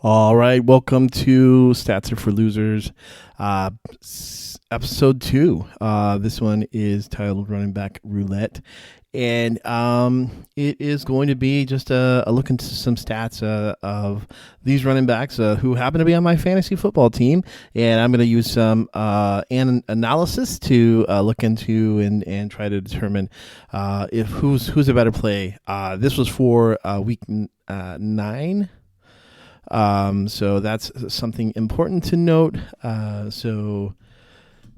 All right, welcome to Stats Are for Losers, episode 2. This one is titled Running Back Roulette, and it is going to be just a look into some stats of these running backs who happen to be on my fantasy football team, and I'm going to use some analysis to look into and try to determine if who's a better play. This was for week 9. So that's something important to note. So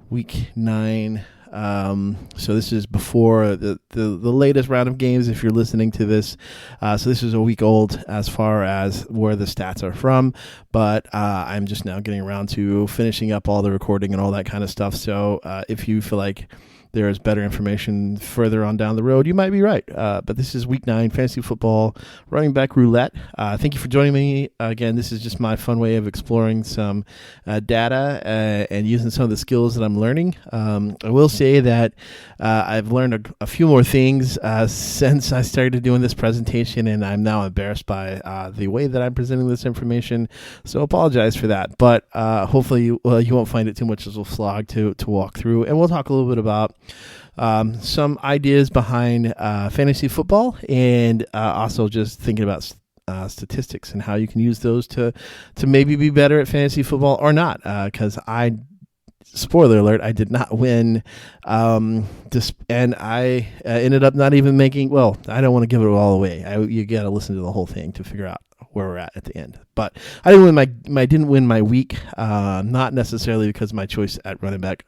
week 9. So this is before the latest round of games. If you're listening to this, so this is a week old as far as where the stats are from. But I'm just now getting around to finishing up all the recording and all that kind of stuff. So if you feel like there is better information further on down the road, you might be right. But this is week 9, fantasy football, running back roulette. Thank you for joining me. Again, this is just my fun way of exploring some data and using some of the skills that I'm learning. I will say that I've learned a few more things since I started doing this presentation, and I'm now embarrassed by the way that I'm presenting this information. So apologize for that. But hopefully you won't find it too much as a slog to walk through. And we'll talk a little bit about some ideas behind fantasy football, and also just thinking about statistics and how you can use those to maybe be better at fantasy football or not. Because spoiler alert, I did not win, and I ended up not even making. Well, I don't want to give it all away. You got to listen to the whole thing to figure out where we're at the end. But I didn't win my week, not necessarily because of my choice at running back,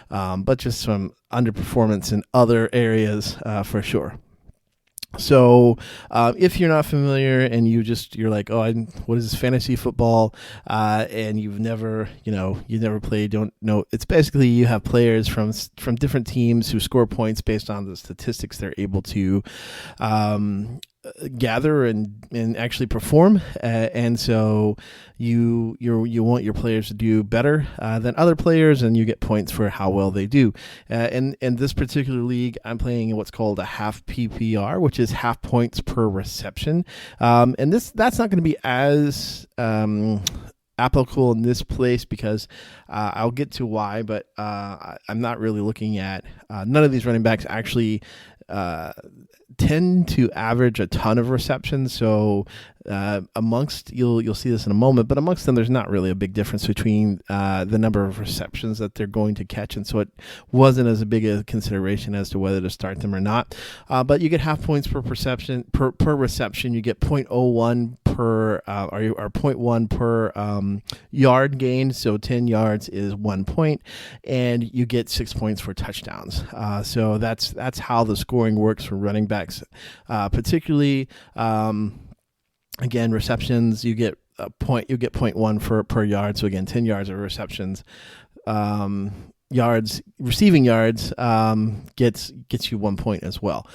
but just some underperformance in other areas for sure. So if you're not familiar and you're like, what is this fantasy football? And you've never played, don't know. It's basically you have players from different teams who score points based on the statistics they're able to gather and actually perform, and so you want your players to do better than other players, and you get points for how well they do. And in this particular league, I'm playing in what's called a half PPR, which is half points per reception, and that's not going to be as applicable in this place because I'll get to why, but I'm not really looking at none of these running backs actually tend to average a ton of receptions. So amongst, you'll see this in a moment, but amongst them, there's not really a big difference between the number of receptions that they're going to catch. And so it wasn't as big a consideration as to whether to start them or not. But you get half points per reception. You get 0.01 per, or 0.1 per yard gain. So 10 yards is 1 point, and you get 6 points for touchdowns. So that's how the scoring works for running backs, particularly. Again, receptions, you get a point. You get 0.1 per yard. So again, 10 yards of receptions. Receiving yards gets you 1 point as well.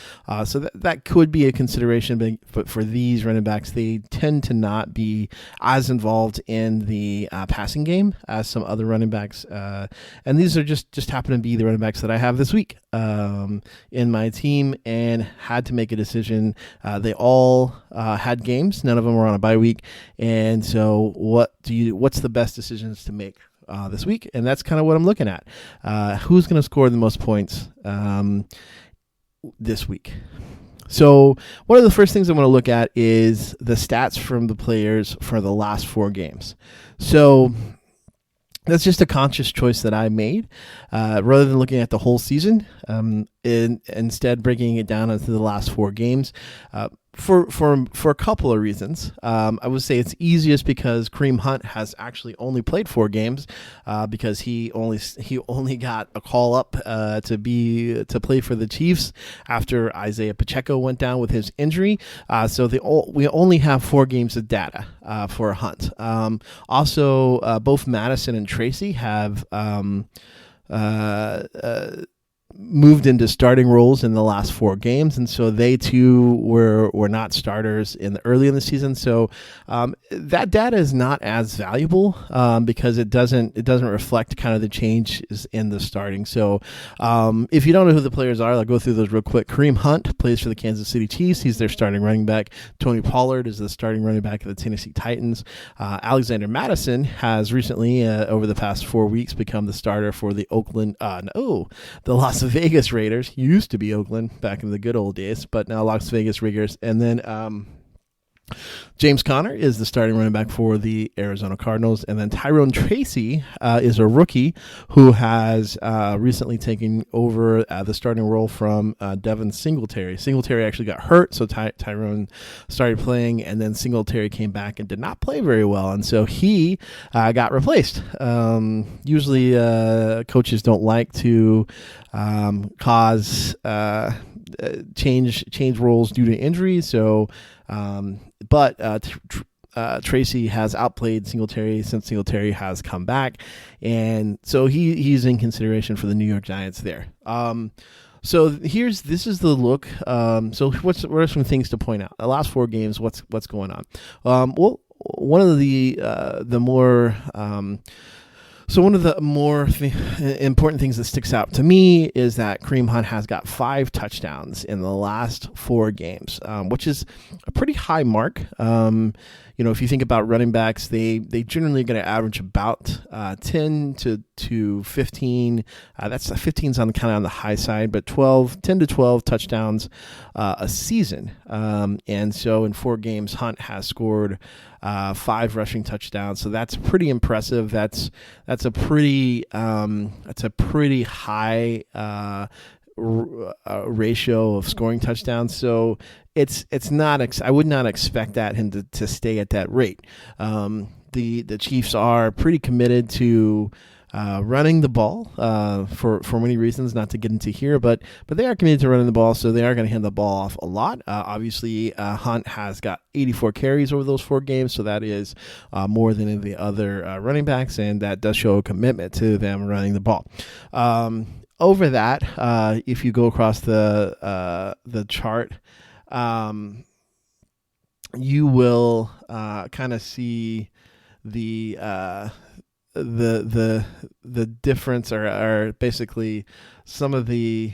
So that could be a consideration, but for these running backs, they tend to not be as involved in the passing game as some other running backs. And these are just happen to be the running backs that I have this week in my team, and had to make a decision. They all had games. None of them were on a bye week. And so what's the best decisions to make this week? And that's kind of what I'm looking at. Who's going to score the most points this week? So one of the first things I want to look at is the stats from the players for the last 4 games. So that's just a conscious choice that I made, rather than looking at the whole season, instead breaking it down into the last 4 games. For a couple of reasons. I would say it's easiest because Kareem Hunt has actually only played 4 games, because he only got a call up to play for the Chiefs after Isaiah Pacheco went down with his injury. So we only have 4 games of data for Hunt. Also, both Mattison and Tracy have moved into starting roles in the last 4 games, and so they too were not starters early in the season. So that data is not as valuable because it doesn't reflect kind of the changes in the starting. So if you don't know who the players are, I'll go through those real quick. Kareem Hunt plays for the Kansas City Chiefs. He's their starting running back. Tony Pollard is the starting running back of the Tennessee Titans. Alexander Mattison has recently, over the past 4 weeks, become the starter for the the Las Vegas Raiders. Used to be Oakland back in the good old days, but now Las Vegas Raiders. And then James Conner is the starting running back for the Arizona Cardinals. And then Tyrone Tracy is a rookie who has recently taken over the starting role from Devin Singletary. Singletary actually got hurt, so Tyrone started playing, and then Singletary came back and did not play very well. And so he got replaced. Usually coaches don't like to cause change roles due to injury. So but Tracy has outplayed Singletary since Singletary has come back, and so he's in consideration for the New York Giants there. So this is the look. So what are some things to point out? The last 4 games, what's going on? Well, one of the more important things that sticks out to me is that Kareem Hunt has got 5 touchdowns in the last 4 games, which is a pretty high mark. If you think about running backs, they generally are going to average about 10 to 15. That's 15's on the high side, but 10 to 12 touchdowns a season. And so in 4 games, Hunt has scored 5 rushing touchdowns. So that's pretty impressive. That's a pretty high ratio of scoring touchdowns. So it's not. I would not expect him to stay at that rate. The Chiefs are pretty committed to running the ball for many reasons, not to get into here, but they are committed to running the ball, so they are going to hand the ball off a lot. Obviously, Hunt has got 84 carries over those 4 games, so that is more than any of the other running backs, and that does show a commitment to them running the ball. Over that, if you go across the chart, you will kind of see the difference are basically some of the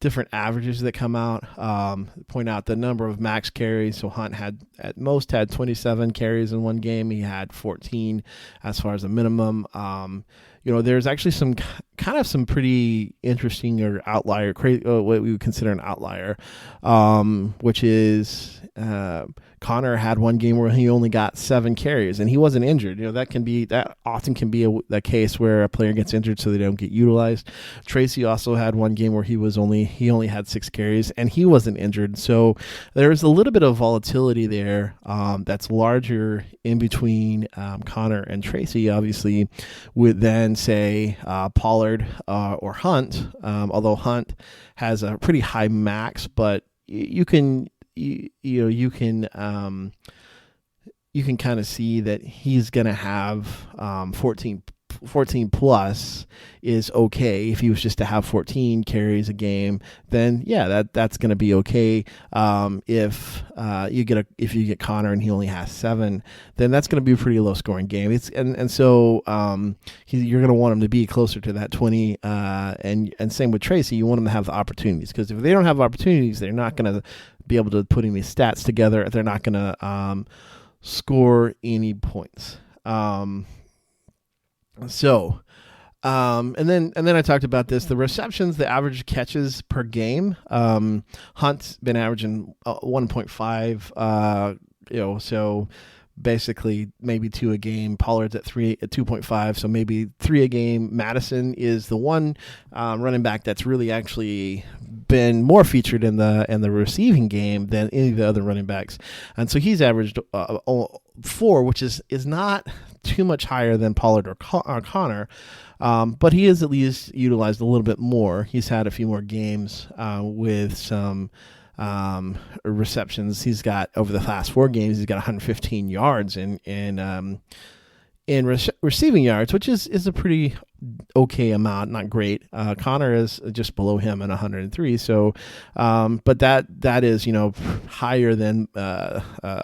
different averages that come out. Point out the number of max carries. So Hunt had 27 carries in one game. He had 14 as far as a minimum. There's actually some pretty interesting or outlier, what we would consider an outlier, which is Connor had one game where he only got 7 carries and he wasn't injured. That often can be a case where a player gets injured so they don't get utilized. Tracy also had one game where he only had 6 carries and he wasn't injured. So there's a little bit of volatility there that's larger in between Connor and Tracy, obviously, with then say Pollard or Hunt, although Hunt has a pretty high max, but you can kind of see that he's going to have 14 plus is okay. If he was just to have 14 carries a game, then that's going to be okay. If you get Connor and he only has 7, then that's going to be a pretty low scoring game. So you're going to want him to be closer to that 20. And same with Tracy, you want him to have the opportunities, because if they don't have opportunities, they're not going to be able to put any stats together. They're not going to score any points. And then I talked about this, the receptions, the average catches per game. Hunt's been averaging 1.5, so basically maybe 2 a game. Pollard's at 2.5, so maybe 3 a game. Mattison is the one running back that's really actually been more featured in the receiving game than any of the other running backs, and so he's averaged 4, which is not too much higher than Pollard or Connor, but he is at least utilized a little bit more. He's had a few more games with some receptions. He's got, over the last 4 games, he's got 115 yards in receiving yards, which is a pretty okay amount, not great. Connor is just below him at 103. So, but that is, higher than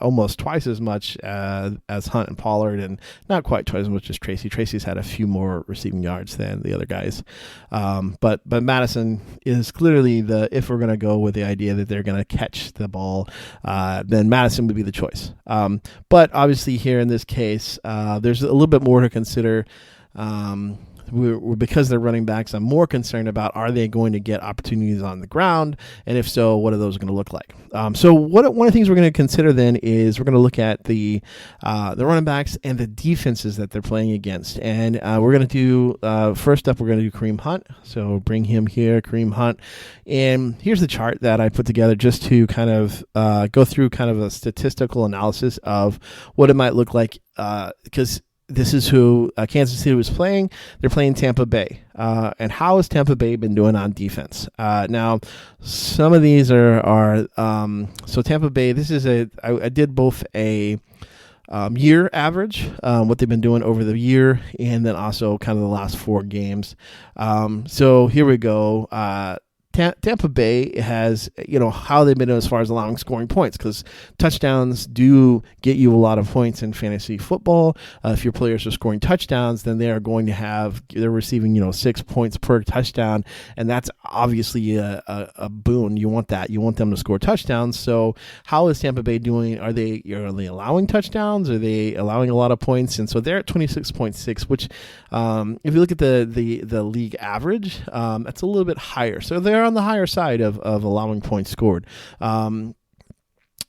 almost twice as much as Hunt and Pollard, and not quite twice as much as Tracy. Tracy's had a few more receiving yards than the other guys. But Mattison is clearly if we're going to go with the idea that they're going to catch the ball, then Mattison would be the choice. But obviously here in this case, there's a little bit more to consider. Because they're running backs, I'm more concerned about, are they going to get opportunities on the ground? And if so, what are those going to look like? So one of the things we're going to consider then is we're going to look at the running backs and the defenses that they're playing against. And we're going to do, first up, we're going to do Kareem Hunt. So bring him here, Kareem Hunt. And here's the chart that I put together just to kind of go through kind of a statistical analysis of what it might look like, because this is who Kansas City was playing. They're playing Tampa Bay. And how has Tampa Bay been doing on defense? Now, some of these are so Tampa Bay, this is I did both a year average, what they've been doing over the year, and then also kind of the last 4 games. So here we go. Tampa Bay has, how they've been as far as allowing scoring points, because touchdowns do get you a lot of points in fantasy football. If your players are scoring touchdowns, then they're receiving, 6 points per touchdown. And that's obviously a boon. You want that. You want them to score touchdowns. So how is Tampa Bay doing? Are they allowing touchdowns? Are they allowing a lot of points? And so they're at 26.6, which if you look at the league average, that's a little bit higher. So they're on the higher side of allowing points scored.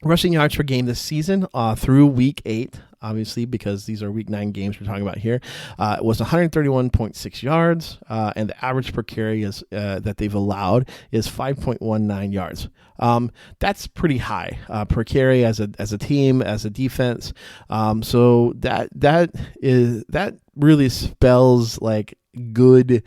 Rushing yards per game this season through week 8, obviously, because these are week 9 games we're talking about here, it was 131.6 yards, and the average per carry is that they've allowed is 5.19 yards. That's pretty high per carry as a team, as a defense. So that really spells like good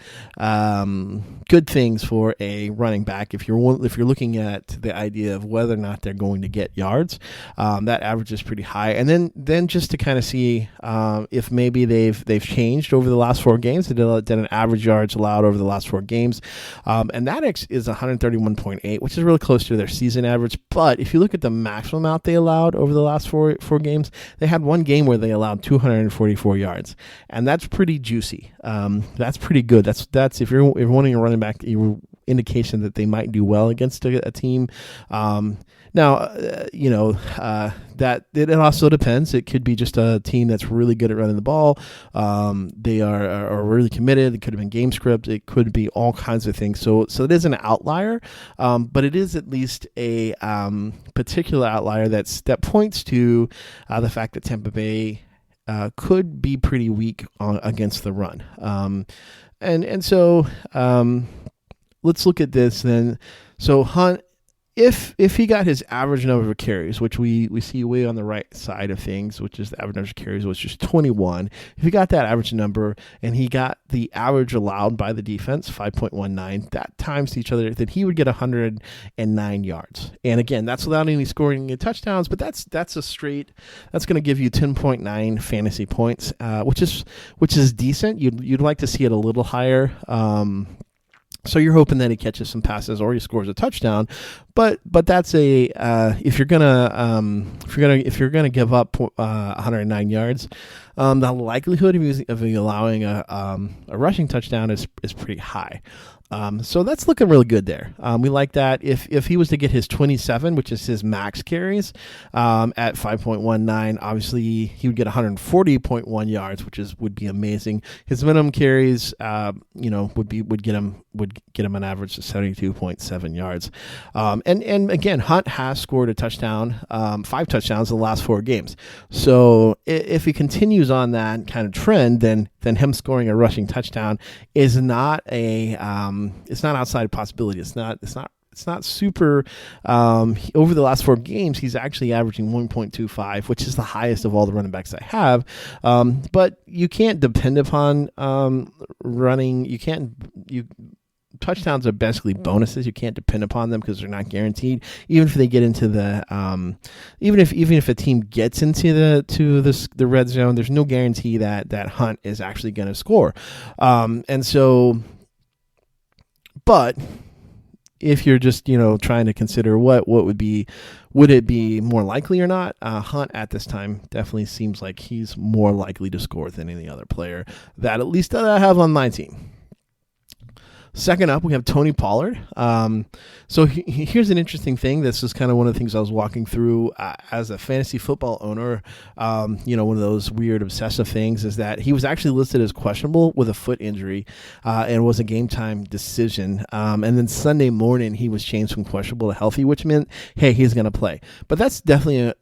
things for a running back. If you're looking at the idea of whether or not they're going to get yards, that average is pretty high. And then just to kind of see if maybe they've changed over the last 4 games. They did an average yards allowed over the last 4 games, and that is 131.8, which is really close to their season average. But if you look at the maximum amount they allowed over the last four games, they had one game where they allowed 244 yards, and that's pretty juicy. That's pretty good. That's if you're wanting a running back, indication that they might do well against a team. Now, that it also depends. It could be just a team that's really good at running the ball. They are really committed. It could have been game script. It could be all kinds of things. So it is an outlier, but it is at least a particular outlier that points to the fact that Tampa Bay could be pretty weak against the run. And so let's look at this then. So Hunt, if he got his average number of carries, which we see way on the right side of things, which is the average number of carries, which is 21. If he got that average number and he got the average allowed by the defense, 5.19, that times each other, then he would get 109 yards. And again, that's without any scoring any touchdowns, but that's going to give you 10.9 fantasy points, which is decent. You'd like to see it a little higher. So you're hoping that he catches some passes or he scores a touchdown, but that's if you're gonna give up 109 yards, the likelihood of allowing a rushing touchdown is pretty high. So that's looking really good there. We like that. If he was to get his 27, which is his max carries, at 5.19, obviously he would get 140.1 yards, which would be amazing. His minimum carries, would get him an average of 72.7 yards. And again, Hunt has scored a touchdown, 5 touchdowns in the last 4 games. So if he continues on that kind of trend, then him scoring a rushing touchdown is not it's not outside of possibility. It's not super. Over the last 4 games, he's actually averaging 1.25, which is the highest of all the running backs I have. But you can't depend upon running. touchdowns are basically bonuses. You can't depend upon them because they're not guaranteed. Even if they get into the, even if a team gets into the red zone, there's no guarantee that Hunt is actually going to score. And so, but if you're just trying to consider would it be more likely or not, Hunt at this time definitely seems like he's more likely to score than any other player that at least that I have on my team. Second up, we have Tony Pollard. So here's an interesting thing. This is kind of one of the things I was walking through as a fantasy football owner. One of those weird obsessive things is that he was actually listed as questionable with a foot injury and was a game time decision. And then Sunday morning, he was changed from questionable to healthy, which meant, hey, he's going to play. But that's definitely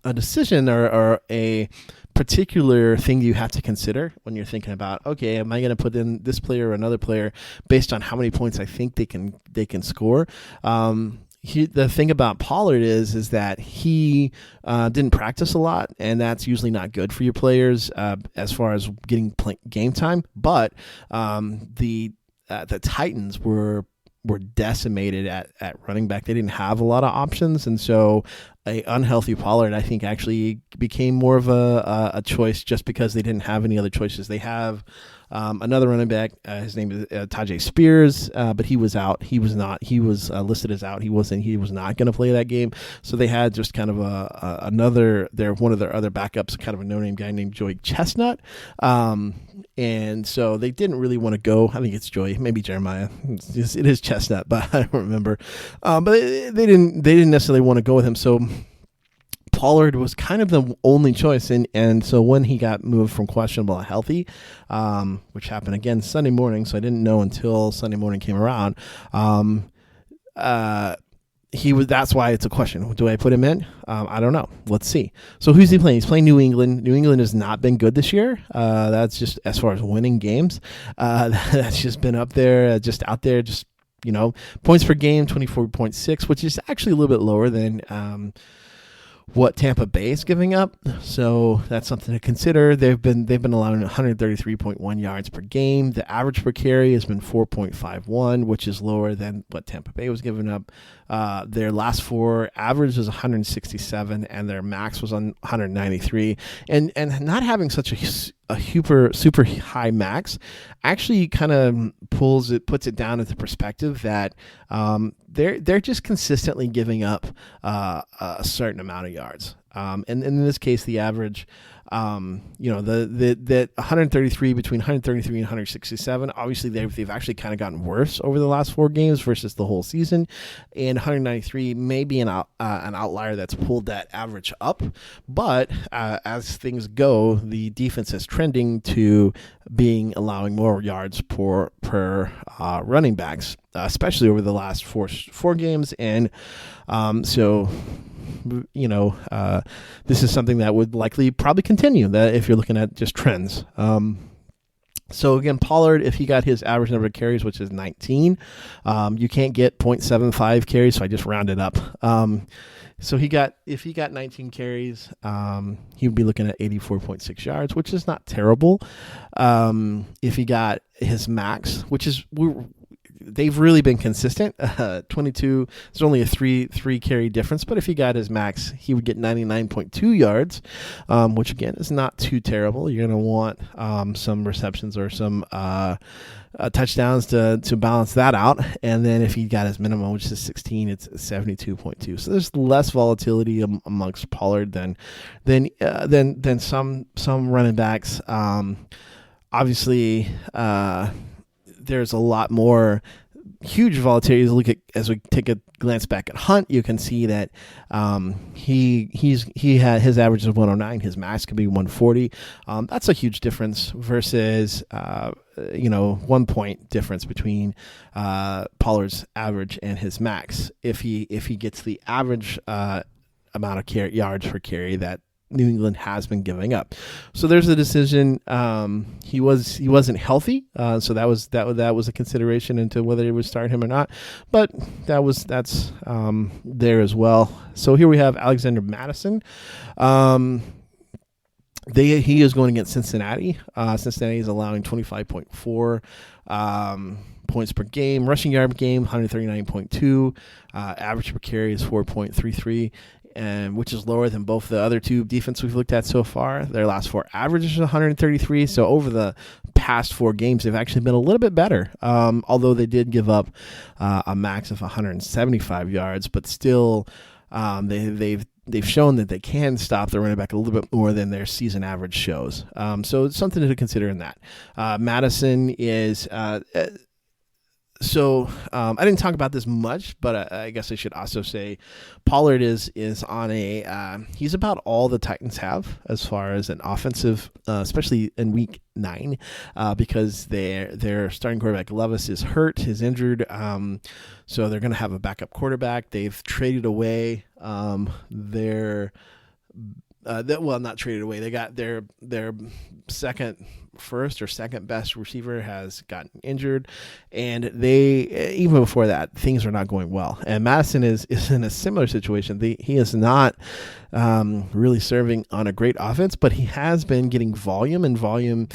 a decision or a particular thing you have to consider when you're thinking about, okay, am I going to put in this player or another player based on how many points I think they can score? The thing about Pollard is that he didn't practice a lot, and that's usually not good for your players as far as getting game time. But the Titans were decimated at running back. They didn't have a lot of options, and so a unhealthy Pollard, I think, actually became more of a choice just because they didn't have any other choices. They have another running back. His name is Tajay Spears, but he was out. He was not. He was listed as out. He was not going to play that game. So they had just kind of one of their other backups, kind of a no-name guy named Joey Chestnut. And so they didn't really want to go. I think it's Joey, maybe Jeremiah. It is Chestnut, but I don't remember. But they didn't necessarily want to go with him. So Pollard was kind of the only choice, and so when he got moved from questionable to healthy, which happened again Sunday morning, so I didn't know until Sunday morning came around. That's why it's a question. Do I put him in? I don't know. Let's see. So who's he playing? He's playing New England. New England has not been good this year. That's just as far as winning games. That's just been up there, just out there, just points per game, 24.6, which is actually a little bit lower than what Tampa Bay is giving up. So that's something to consider. They've been allowing 133.1 yards per game. The average per carry has been 4.51, which is lower than what Tampa Bay was giving up. Their last four average was 167, and their max was on 193. And not having such a super high max actually kind of puts it down into perspective that they're just consistently giving up a certain amount of yards. And in this case, the average, the 133 between 133 and 167. Obviously, they've actually kind of gotten worse over the last four games versus the whole season. And 193 may be an outlier that's pulled that average up. But as things go, the defense is trending to allowing more yards per running backs, especially over the last four games. And so this is something that would probably continue, that if you're looking at just trends. So again, Pollard, if he got his average number of carries, which is 19, you can't get 0.75 carries, so I just rounded up. So if he got 19 carries, he would be looking at 84.6 yards, which is not terrible. If he got his max, they've really been consistent. 22. There's only a three carry difference, but if he got his max, he would get 99.2 yards, which again is not too terrible. You're going to want some receptions or some touchdowns to balance that out. And then if he got his minimum, which is 16, it's 72.2. So there's less volatility amongst Pollard than some running backs. Obviously, there's a lot more huge volatility. As we take a glance back at Hunt, you can see that he had his average of 109, his max could be 140. That's a huge difference versus 1 point difference between Pollard's average and his max. If he gets the average amount of yards per carry that New England has been giving up. So there's a decision. He wasn't healthy, so that was a consideration into whether he would start him or not. But that's there as well. So here we have Alexander Mattison. He is going against Cincinnati. Cincinnati is allowing 25.4 points per game. Rushing yard per game, 139.2. Average per carry is 4.33. And which is lower than both the other two defense we've looked at so far. Their last 4 averages is 133. So over the past 4 games, they've actually been a little bit better. Although they did give up a max of 175 yards, but still they've shown that they can stop the running back a little bit more than their season average shows. So it's something to consider in that. Mattison is. So I didn't talk about this much, but I guess I should also say Pollard is on a he's about all the Titans have as far as an offensive, especially in week 9, because their starting quarterback Levis is hurt, is injured, so they're going to have a backup quarterback. They've traded away not traded away. They got their first or second best receiver has gotten injured, and they even before that things are not going well. And Mattison is in a similar situation. He is not really serving on a great offense, but he has been getting volume, and volume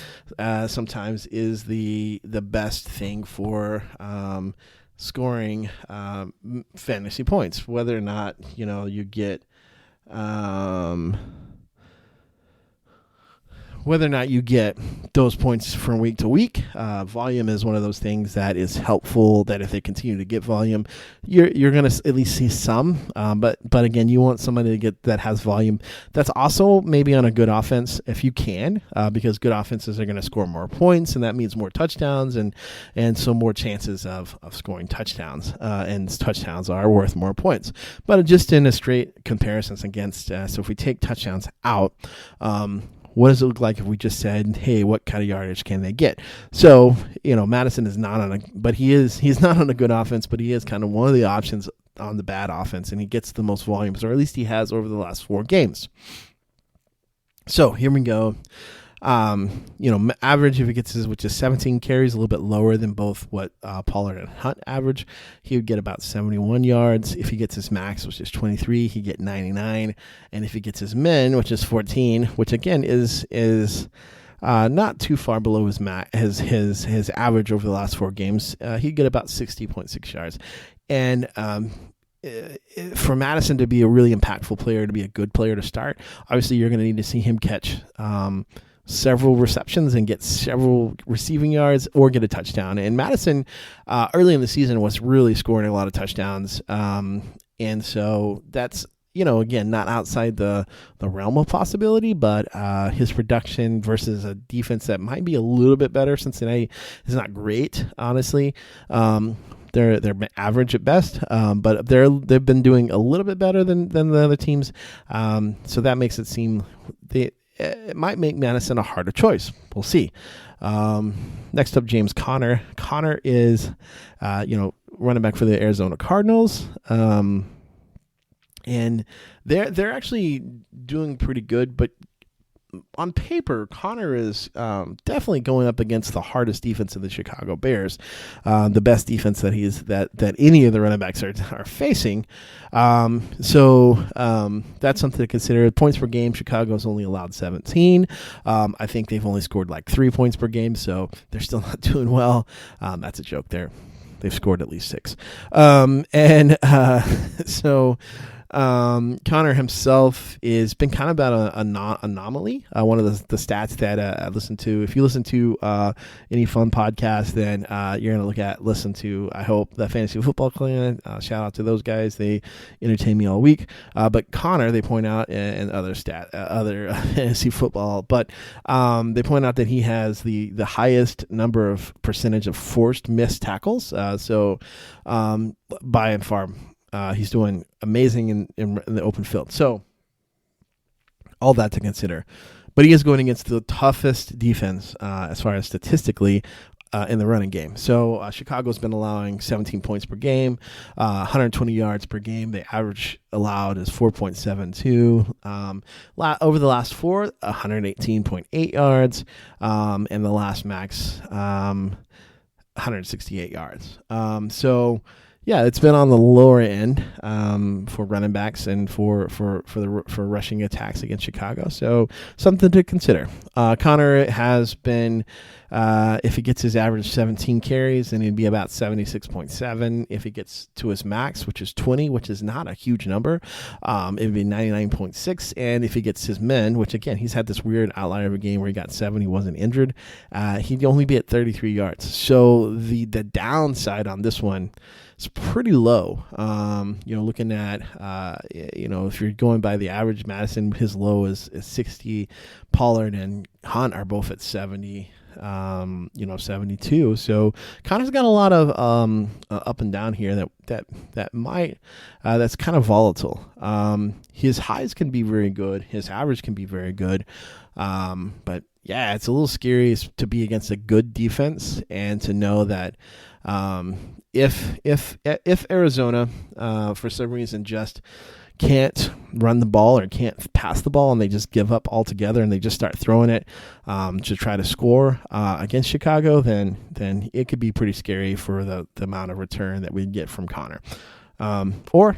sometimes is the best thing for scoring fantasy points. Whether or not you get whether or not you get those points from week to week, volume is one of those things that is helpful, that if they continue to get volume, you're going to at least see some. But again, you want somebody to get that has volume. That's also maybe on a good offense if you can, because good offenses are going to score more points, and that means more touchdowns and so more chances of scoring touchdowns. And touchdowns are worth more points. But just in a straight comparisons against, so if we take touchdowns out, what does it look like if we just said, hey, what kind of yardage can they get? So, Mattison is not he's not on a good offense, but he is kind of one of the options on the bad offense, and he gets the most volumes, or at least he has over the last 4 games. So here we go. Average, if he gets his, which is 17 carries, a little bit lower than both what Pollard and Hunt average. He would get about 71 yards. If he gets his max, which is 23, he'd get 99. And if he gets his min, which is 14, which again is not too far below his his average over the last 4 games, he'd get about 60.6 yards. And for Mattison to be a really impactful player, to be a good player to start, obviously you're going to need to see him catch several receptions and get several receiving yards or get a touchdown. And Mattison early in the season was really scoring a lot of touchdowns. And so that's, again, not outside the realm of possibility, but his production versus a defense that might be a little bit better. Cincinnati is not great, honestly. They're average at best, but they've been doing a little bit better than the other teams. So that makes it seem it might make Mattison a harder choice. We'll see. Next up, James Conner. Conner is, running back for the Arizona Cardinals. And they're actually doing pretty good, but on paper, Conner is definitely going up against the hardest defense of the Chicago Bears, the best defense that any of the running backs are facing. So that's something to consider. Points per game, Chicago's only allowed 17. I think they've only scored like 3 points per game, so they're still not doing well. That's a joke there. They've scored at least 6. Conner himself has been kind of about an anomaly. One of the stats that I listen to, if you listen to any fun podcast, then you're going to listen to, I hope, the Fantasy Football Clan. Shout out to those guys. They entertain me all week. But Conner, they point out, and other fantasy football, but they point out that he has the highest number of percentage of forced missed tackles. So by and far, he's doing amazing in the open field. So all that to consider. But he is going against the toughest defense as far as statistically in the running game. So Chicago's been allowing 17 points per game, 120 yards per game. The average allowed is 4.72. Over the last 4, 118.8 yards. And the last max, 168 yards. Yeah, it's been on the lower end for running backs and for rushing attacks against Chicago. So something to consider. Conner has been If he gets his average 17 carries, then he'd be about 76.7. If he gets to his max, which is 20, which is not a huge number, it'd be 99.6. And if he gets his min, which again, he's had this weird outlier of a game where he got 7, he wasn't injured, he'd only be at 33 yards. So the downside on this one is pretty low. Looking at, if you're going by the average, Mattison, his low is 60. Pollard and Hunt are both at 70. 72. So Connor's got a lot of up and down here that might that's kind of volatile. His highs can be very good. His average can be very good. But yeah, it's a little scary to be against a good defense and to know that if Arizona for some reason just can't run the ball or can't pass the ball and they just give up altogether and they just start throwing it to try to score against Chicago, then it could be pretty scary for the amount of return that we'd get from Connor. Or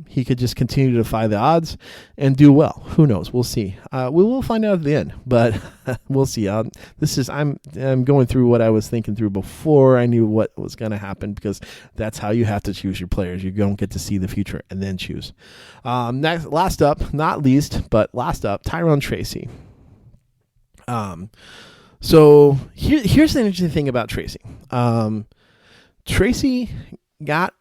he could just continue to defy the odds and do well. Who knows? We'll see. We will find out at the end, but we'll see. I'm going through what I was thinking through before I knew what was going to happen, because that's how you have to choose your players. You don't get to see the future and then choose. Last up, not least, but last up, Tyrone Tracy. So here's the interesting thing about Tracy. Tracy got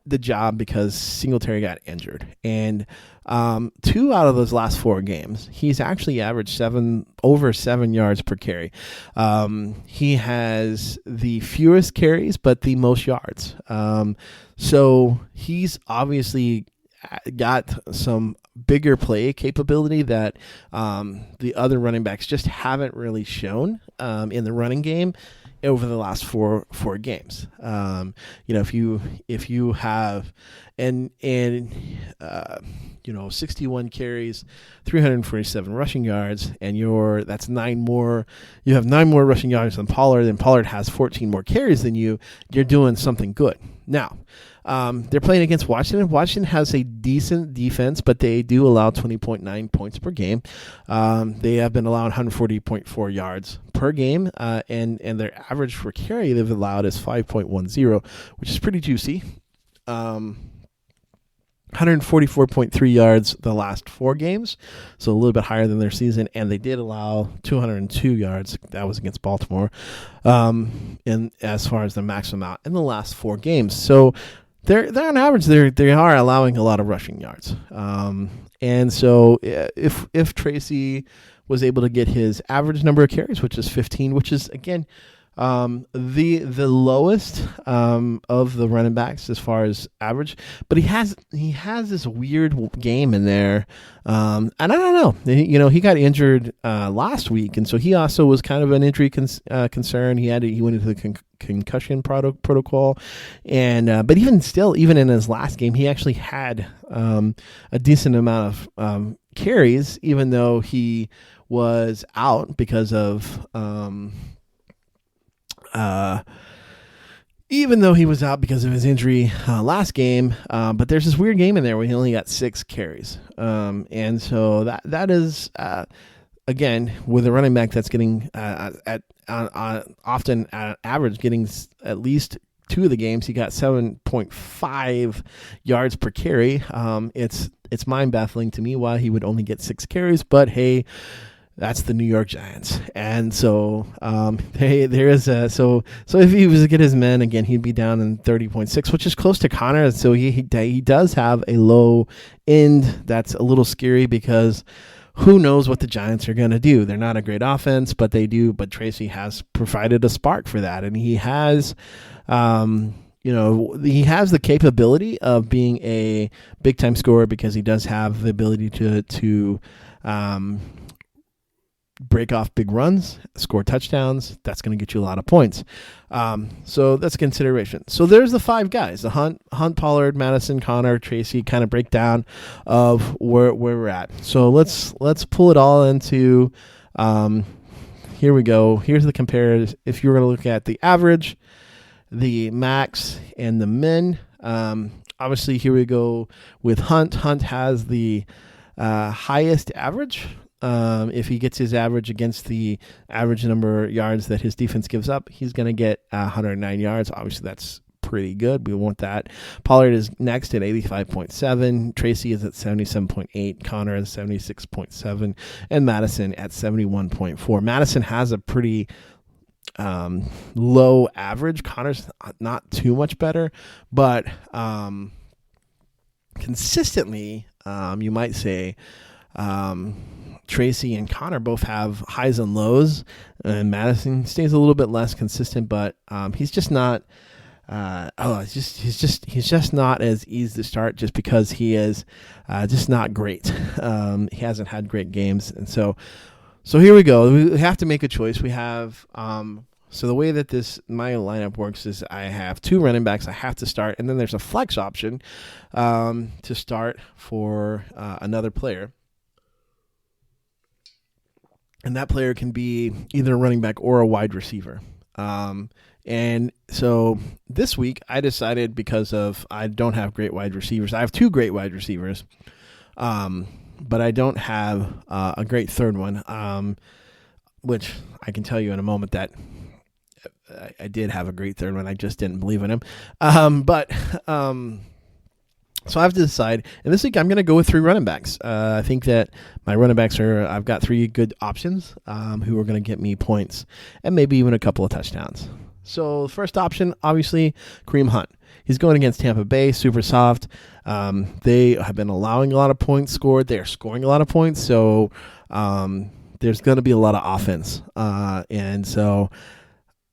the job because Singletary got injured, and 2 out of those last 4 games, he's actually averaged over 7 yards per carry. He has the fewest carries, but the most yards. So he's obviously got some bigger play capability that the other running backs just haven't really shown in the running game over the last four games. If you have 61 carries, 347 rushing yards, and that's 9 more. You have 9 more rushing yards than Pollard, and Pollard has 14 more carries than you. You're doing something good. Now, they're playing against Washington. Washington has a decent defense, but they do allow 20.9 points per game. They have been allowing 140.4 yards per game, and their average for carry they've allowed is 5.10, which is pretty juicy. 144.3 yards the last 4 games, so a little bit higher than their season, and they did allow 202 yards. That was against Baltimore, and as far as the maximum out in the last 4 games. So they're on average they are allowing a lot of rushing yards, and so if Tracy was able to get his average number of carries, which is 15, which is again the lowest of the running backs as far as average, but he has this weird game in there, and I don't know. He got injured last week, and so he also was kind of an injury concern. He went into the concussion protocol, and but even in his last game, he actually had a decent amount of carries, even though he was out because of his injury last game, but there's this weird game in there where he only got 6 carries, and so that is again with a running back that's getting often at average getting at least 2 of the games, he got 7.5 yards per carry. It's mind baffling to me why he would only get 6 carries, but hey, that's the New York Giants, and so there is so if he was to get his men again, he'd be down in 30.6, which is close to Connor. So he does have a low end that's a little scary, because who knows what the Giants are going to do? They're not a great offense, but they do. But Tracy has provided a spark for that, and he has. He has the capability of being a big time scorer, because he does have the ability to break off big runs, score touchdowns. That's going to get you a lot of points. So that's a consideration. So there's the 5 guys: the Hunt, Pollard, Mattison, Connor, Tracy. Kind of breakdown of where we're at. So let's pull it all into. Here we go. Here's the compares. If you're going to look at the average, the max, and the min. Obviously, here we go with Hunt. Hunt has the highest average If he gets his average against the average number of yards that his defense gives up, he's going to get 109 yards. Obviously, that's pretty good. We want that. Pollard is next at 85.7. Tracy is at 77.8. Connor is 76.7. And Mattison at 71.4. Mattison has a pretty low average. Connor's not too much better, but consistently, you might say, Tracy and Connor both have highs and lows, and Mattison stays a little bit less consistent, but he's just not. He's just not as easy to start just because he is just not great. He hasn't had great games, and so here we go. We have to make a choice. We have so the way that my lineup works is I have two running backs I have to start, and then there's a flex option to start for another player. And that player can be either a running back or a wide receiver. And so this week I decided, because I don't have great wide receivers. I have two great wide receivers, but I don't have a great third one, which I can tell you in a moment that I did have a great third one. I just didn't believe in him. So I have to decide, and this week I'm going to go with three running backs. I think that my running backs I've got three good options who are going to get me points and maybe even a couple of touchdowns. So first option, obviously, Kareem Hunt. He's going against Tampa Bay, super soft. They have been allowing a lot of points scored. They are scoring a lot of points, so there's going to be a lot of offense. And so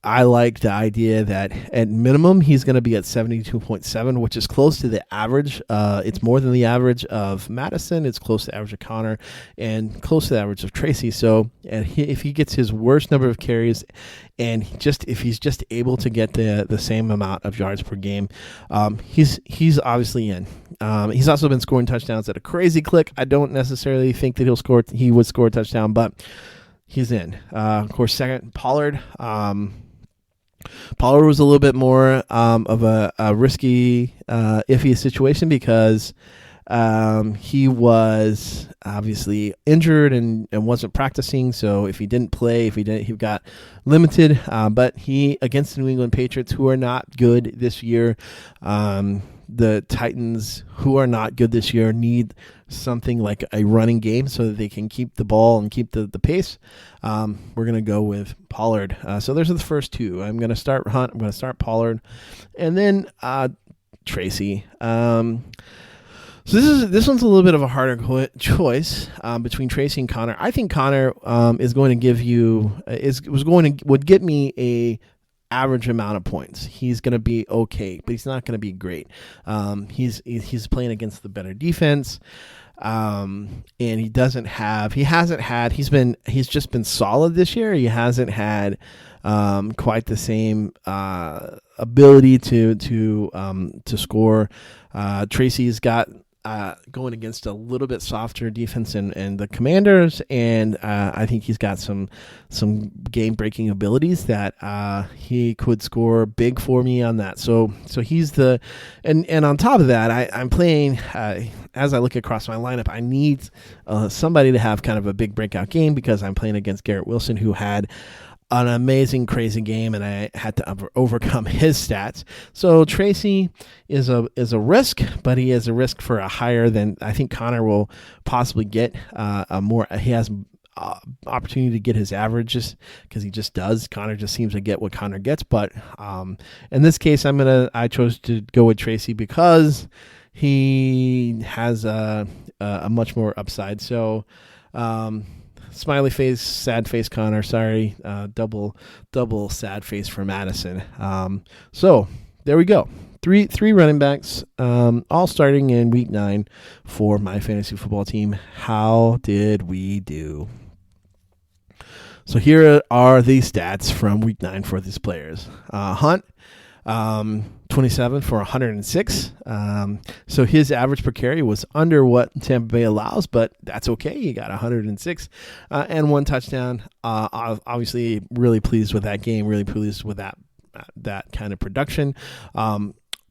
I like the idea that at minimum he's going to be at 72.7, which is close to the average. It's more than the average of Mattison. It's close to the average of Connor and close to the average of Tracy. So if he gets his worst number of carries and if he's just able to get the same amount of yards per game, he's obviously in. He's also been scoring touchdowns at a crazy click. I don't necessarily think that he would score a touchdown, but he's in. Of course, second, Pollard. Pollard was a little bit more of a risky, iffy situation because he was obviously injured and wasn't practicing. So if he didn't play, he got limited. But he, against the New England Patriots, who are not good this year, the Titans, who are not good this year, need something like a running game so that they can keep the ball and keep the pace. We're going to go with Pollard. So those are the first two. I'm going to start Hunt. I'm going to start Pollard. And then Tracy. So this one's a little bit of a harder choice between Tracy and Connor. I think Connor is going to give you would get me a average amount of points. He's going to be okay, but he's not going to be great. He's playing against the better defense, and he's just been solid this year. He hasn't had quite the same ability to score. Tracy's got going against a little bit softer defense and the Commanders, and I think he's got some game-breaking abilities that he could score big for me on that. So he's and on top of that, I'm playing as I look across my lineup. I need somebody to have kind of a big breakout game because I'm playing against Garrett Wilson, who had an amazing, crazy game, and I had to overcome his stats. So Tracy is a risk, but he is a risk for a higher than I think Connor will possibly get. He has opportunity to get his averages because he just does. Connor just seems to get what Connor gets, but in this case, I chose to go with Tracy because he has a much more upside. So. Smiley face, sad face, Connor. Sorry, double sad face for Mattison. So there we go. Three running backs, all starting in week 9 for my fantasy football team. How did we do? So here are the stats from week 9 for these players. Hunt, 27 for 106. So his average per carry was under what Tampa Bay allows, but that's okay. He got 106 and 1 touchdown. Obviously, really pleased with that game. Really pleased with that kind of production.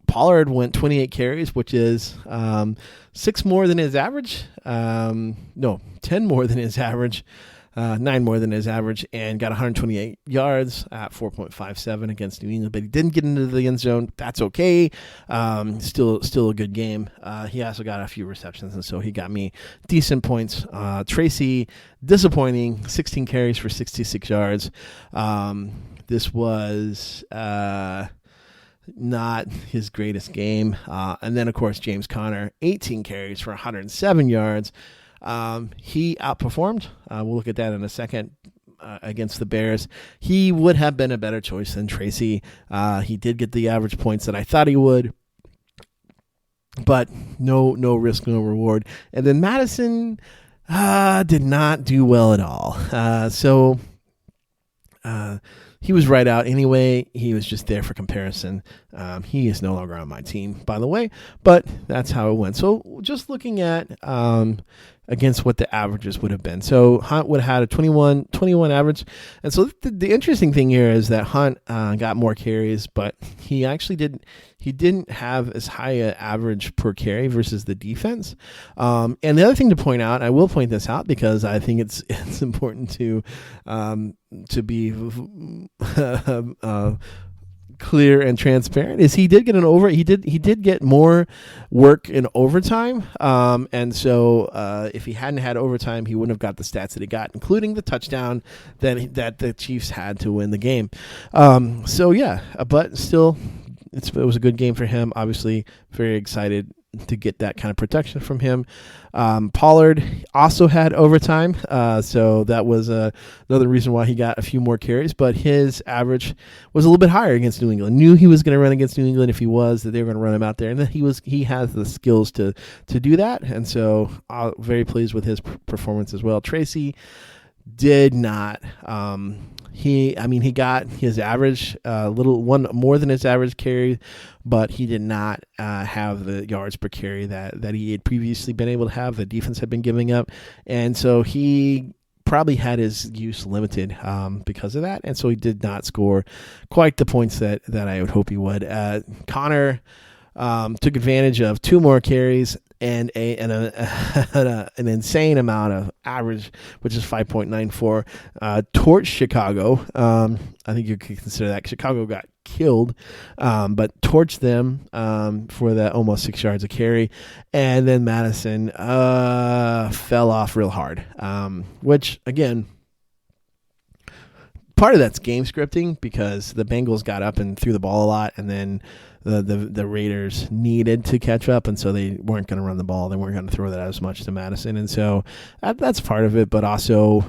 Pollard went 28 carries, which is 6 more than his average. No, 10 more than his average. 9 more than his average, and got 128 yards at 4.57 against New England, but he didn't get into the end zone. That's okay. Still a good game. He also got a few receptions, and so he got me decent points. Tracy, disappointing, 16 carries for 66 yards. This was not his greatest game. And then, of course, James Conner, 18 carries for 107 yards. He outperformed. We'll look at that in a second. Against the Bears, he would have been a better choice than Tracy. He did get the average points that I thought he would, but no risk, no reward. And then Mattison did not do well at all. So he was right out anyway. He was just there for comparison. He is no longer on my team, by the way, but that's how it went. So just looking at against what the averages would have been. So Hunt would have had a 21 average. And so the interesting thing here is that Hunt got more carries, but he actually didn't have as high an average per carry versus the defense. And the other thing to point out, I will point this out because I think it's important to be clear and transparent, is he did get he did get more work in overtime, and so if he hadn't had overtime, he wouldn't have got the stats that he got, including the touchdown that the Chiefs had to win the game. So yeah, but still, it was a good game for him. Obviously, very excited to get that kind of protection from him. Pollard also had overtime, so that was another reason why he got a few more carries, but his average was a little bit higher against New England. Knew he was going to run against New England if he was, that they were going to run him out there, and that he has the skills to do that, and so very pleased with his performance as well. Tracy did not. He got his average, one more than his average carry, but he did not have the yards per carry that he had previously been able to have. The defense had been giving up, and so he probably had his use limited because of that, and so he did not score quite the points that I would hope he would. Connor took advantage of 2 more carries and an insane amount of average, which is 5.94. Torched Chicago. I think you could consider that. Chicago got killed, but torched them for that almost 6 yards a carry. And then Mattison fell off real hard, which, again, part of that's game scripting because the Bengals got up and threw the ball a lot, and then the Raiders needed to catch up, and so they weren't going to run the ball. They weren't going to throw that as much to Mattison, and so that's part of it. But also,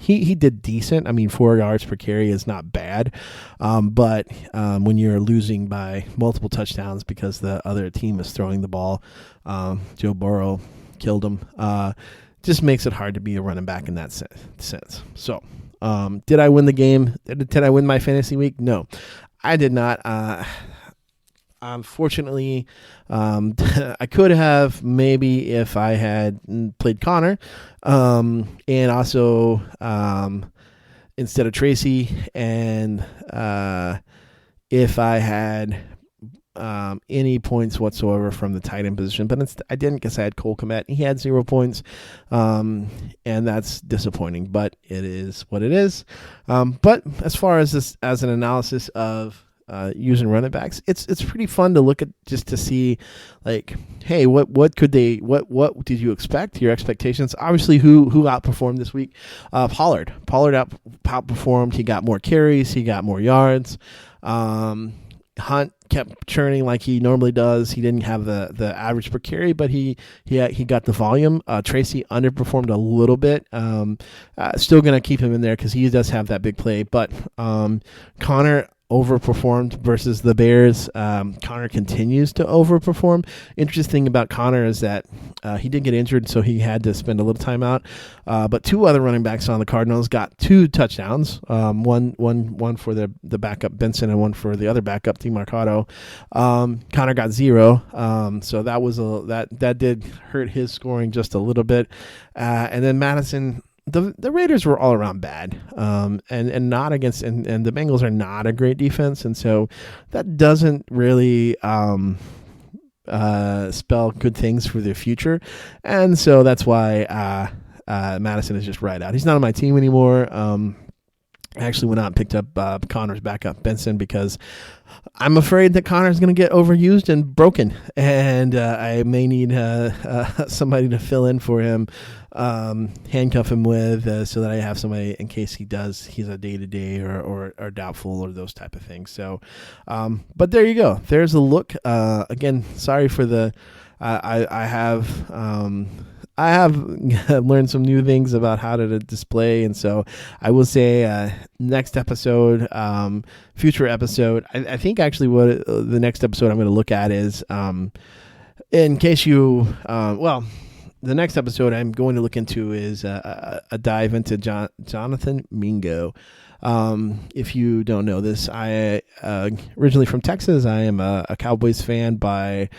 he did decent. I mean, 4 yards per carry is not bad, but when you're losing by multiple touchdowns because the other team is throwing the ball, Joe Burrow killed him. Just makes it hard to be a running back in that sense. So, did I win the game? Did I win my fantasy week? No, I did not. Unfortunately, I could have maybe if I had played Connor, and also instead of Tracy, and if I had any points whatsoever from the tight end position, but I didn't because I had Cole Kmet. He had 0 points, and that's disappointing, but it is what it is. But as far as this, as an analysis of using running backs, it's pretty fun to look at, just to see, like, hey, what did you expect? Your expectations. Obviously, who outperformed this week? Pollard outperformed. He got more carries. He got more yards. Hunt kept churning like he normally does. He didn't have the average per carry, but he got the volume. Tracy underperformed a little bit. Still going to keep him in there because he does have that big play. But Connor overperformed versus the Bears. Connor continues to overperform. Interesting about Connor is that he did get injured, so he had to spend a little time out. But 2 other running backs on the Cardinals got 2 touchdowns. One for the backup Benson and one for the other backup DeMarcado. Connor got 0. So that was that did hurt his scoring just a little bit. And then Mattison the Raiders were all around bad, and not against, and the Bengals are not a great defense, and so that doesn't really spell good things for their future, and so that's why Mattison is just right out. He's not on my team anymore. I actually went out and picked up Connor's backup, Benson, because I'm afraid that Connor's going to get overused and broken, and I may need somebody to fill in for him, handcuff him with, so that I have somebody in case he's a day-to-day or doubtful or those type of things. So, but there you go. There's a look. Again, sorry for the I have learned some new things about how to display, and so I will say next episode, future episode, I think actually what the next episode I'm going to look at is, in case you, the next episode I'm going to look into is a dive into Jonathan Mingo. If you don't know this, I originally from Texas. I am a Cowboys fan by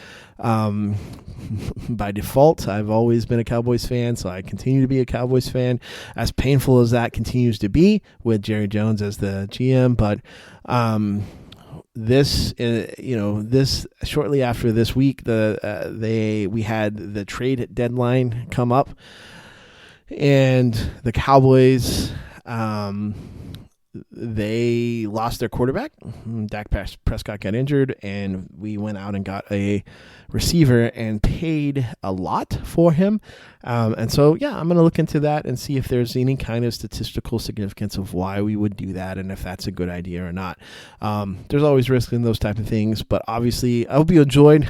default. I've always been a Cowboys fan, so I continue to be a Cowboys fan, as painful as that continues to be with Jerry Jones as the GM. But this shortly after this week, we had the trade deadline come up, and the Cowboys they lost their quarterback. Dak Prescott got injured, and we went out and got a receiver and paid a lot for him. And so, I'm going to look into that and see if there's any kind of statistical significance of why we would do that and if that's a good idea or not. There's always risk in those type of things, but obviously I hope you enjoyed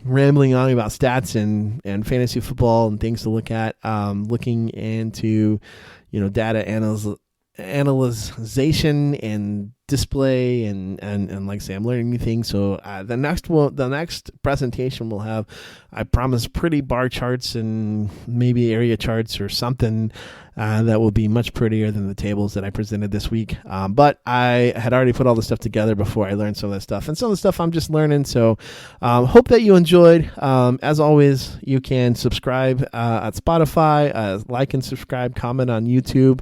rambling on about stats and fantasy football and things to look at, looking into, data analyzation and display and like I say, I'm learning new things. So the next presentation will have, I promise, pretty bar charts and maybe area charts or something that will be much prettier than the tables that I presented this week. But I had already put all the stuff together before I learned some of that stuff, and some of the stuff I'm just learning. So hope that you enjoyed. As always, you can subscribe at Spotify, like and subscribe, comment on YouTube.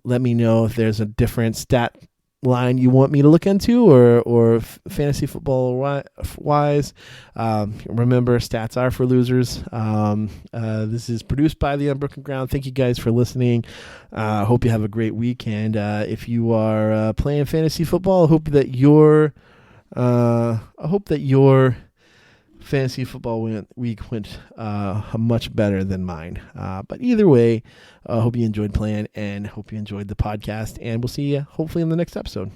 Let me know if there's a different stat line you want me to look into or fantasy football wise. Remember, stats are for losers. This is produced by The Unbroken Ground. Thank you guys for listening. Hope you have a great week, and if you are playing fantasy football, I hope that your fantasy football week went much better than mine. But either way, I hope you enjoyed playing and hope you enjoyed the podcast, and we'll see you hopefully in the next episode.